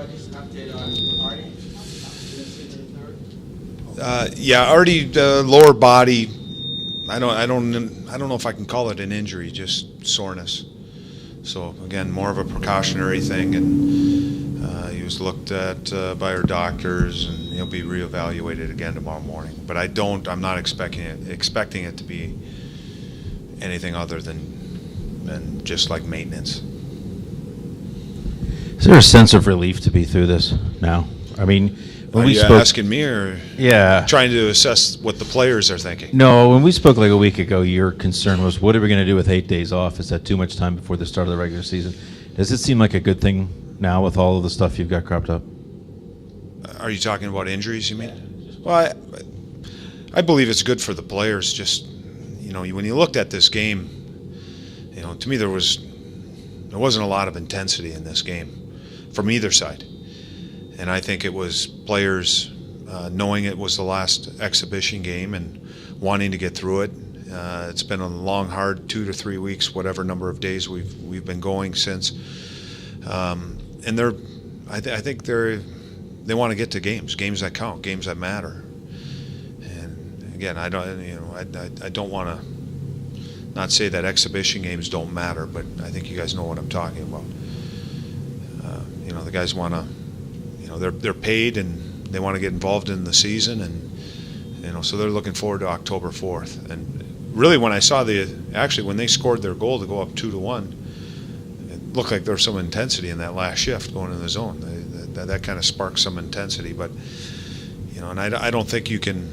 Just an update on Artie. Yeah, Artie, lower body. I don't know if I can call it an injury, just soreness. So again, more of a precautionary thing, and he was looked at by our doctors, and he'll be reevaluated again tomorrow morning. But I'm not expecting it to be anything other than just like maintenance. Is there a sense of relief to be through this now? I mean, when Are we you spoke, asking me, or yeah, trying to assess what the players are thinking? no, when we spoke like a week ago, your concern was, what are we going to do with 8 days off? Is that too much time before the start of the regular season? Does it seem like a good thing now with all of the stuff you've got cropped up? Are you talking about injuries, you mean? Well, I believe it's good for the players. Just, when you looked at this game, to me there wasn't a lot of intensity in this game from either side. And I think it was players knowing it was the last exhibition game and wanting to get through it. It's been a long, hard 2 to 3 weeks, whatever number of days we've been going since. And I think they want to get to games that count, games that matter. And again, I don't want to not say that exhibition games don't matter, but I think you guys know what I'm talking about. The guys want to, they're paid and they want to get involved in the season, and so they're looking forward to October 4th. And really, when I saw when they scored their goal to go up 2-1, it looked like there was some intensity in that last shift going in the zone. That kind of sparked some intensity, but and I don't think you can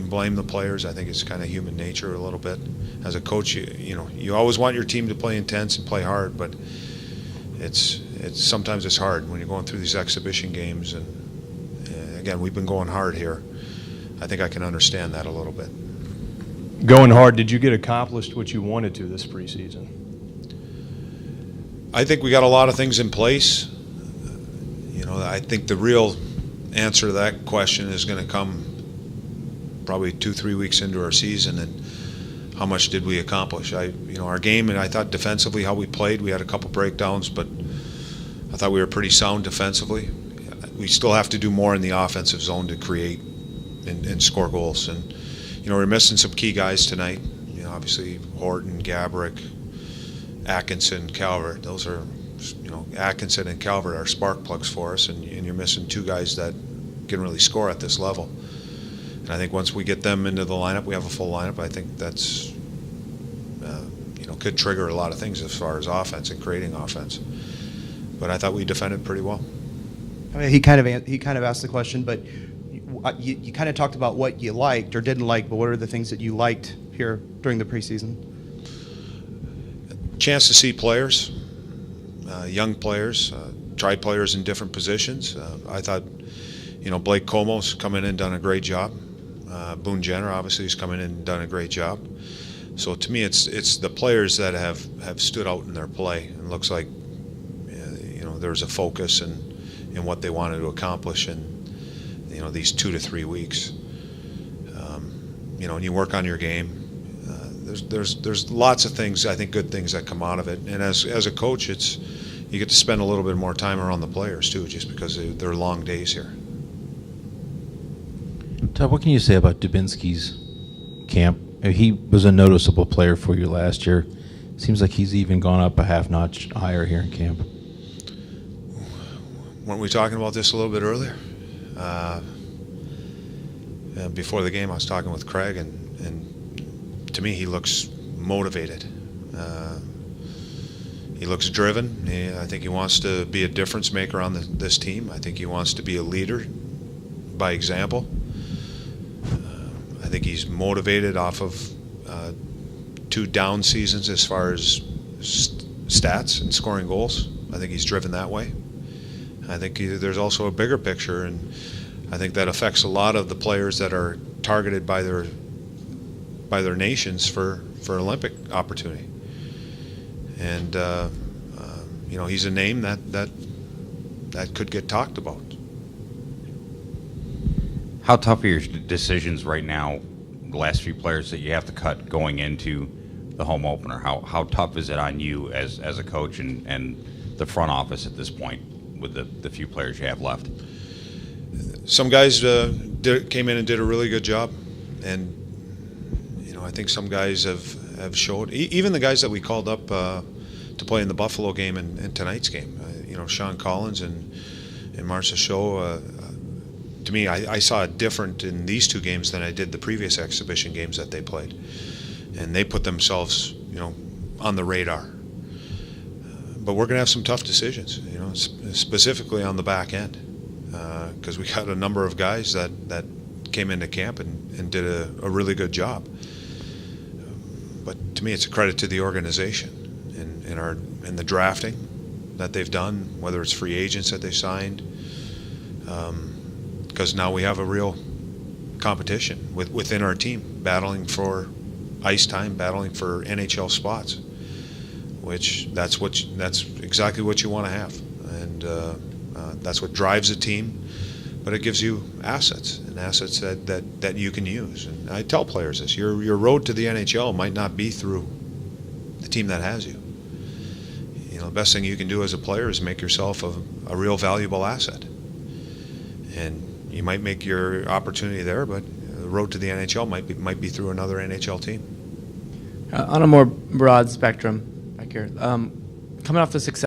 blame the players. I think it's kind of human nature a little bit. As a coach, you always want your team to play intense and play hard, but it's sometimes it's hard when you're going through these exhibition games. And again, we've been going hard here. I think I can understand that a little bit. Going hard, did you get accomplished what you wanted to this preseason? I think we got a lot of things in place. I think the real answer to that question is going to come probably 2-3 weeks into our season, and how much did we accomplish? Our game, and I thought defensively how we played, we had a couple breakdowns, but I thought we were pretty sound defensively. We still have to do more in the offensive zone to create and score goals. And we're missing some key guys tonight. Obviously Horton, Gabrick, Atkinson, Calvert. Those are, Atkinson and Calvert are spark plugs for us, and you're missing two guys that can really score at this level. And I think once we get them into the lineup, we have a full lineup. I think that's could trigger a lot of things as far as offense and creating offense. But I thought we defended pretty well. I mean, he kind of asked the question, but you kind of talked about what you liked or didn't like. But what are the things that you liked here during the preseason? Chance to see players, young players, try players in different positions. I thought, Blake Como's come in and done a great job. Boone Jenner obviously has come in and done a great job. So to me, it's the players that have stood out in their play, and looks like there's a focus in what they wanted to accomplish in these 2 to 3 weeks. And you work on your game. There's lots of things, I think, good things that come out of it. And as a coach, you get to spend a little bit more time around the players too, just because they're long days here. Todd, what can you say about Dubinsky's camp? He was a noticeable player for you last year. Seems like he's even gone up a half notch higher here in camp. Weren't we talking about this a little bit earlier? Before the game, I was talking with Craig, and to me, he looks motivated. He looks driven. I think he wants to be a difference maker on this team. I think he wants to be a leader by example. I think he's motivated off of 2 down seasons as far as stats and scoring goals. I think he's driven that way. I think there's also a bigger picture, and I think that affects a lot of the players that are targeted by their nations for Olympic opportunity. And he's a name that could get talked about. How tough are your decisions right now, the last few players that you have to cut going into the home opener? How tough is it on you as a coach and the front office at this point with the few players you have left? Some guys came in and did a really good job, and I think some guys have showed. Even the guys that we called up to play in the Buffalo game and tonight's game. Sean Collins and Marcia Shaw. To me, I saw it different in these two games than I did the previous exhibition games that they played, and they put themselves, on the radar. But we're going to have some tough decisions, specifically on the back end, because we got a number of guys that came into camp and did a really good job. But to me, it's a credit to the organization and the drafting that they've done, whether it's free agents that they signed, because now we have a real competition within our team, battling for ice time, battling for NHL spots, which that's exactly what you want to have, and that's what drives a team. But it gives you assets that you can use. And I tell players this: your road to the NHL might not be through the team that has you. The best thing you can do as a player is make yourself a real valuable asset. And you might make your opportunity there, but the road to the NHL might be through another NHL team. On a more broad spectrum, back here, coming off the success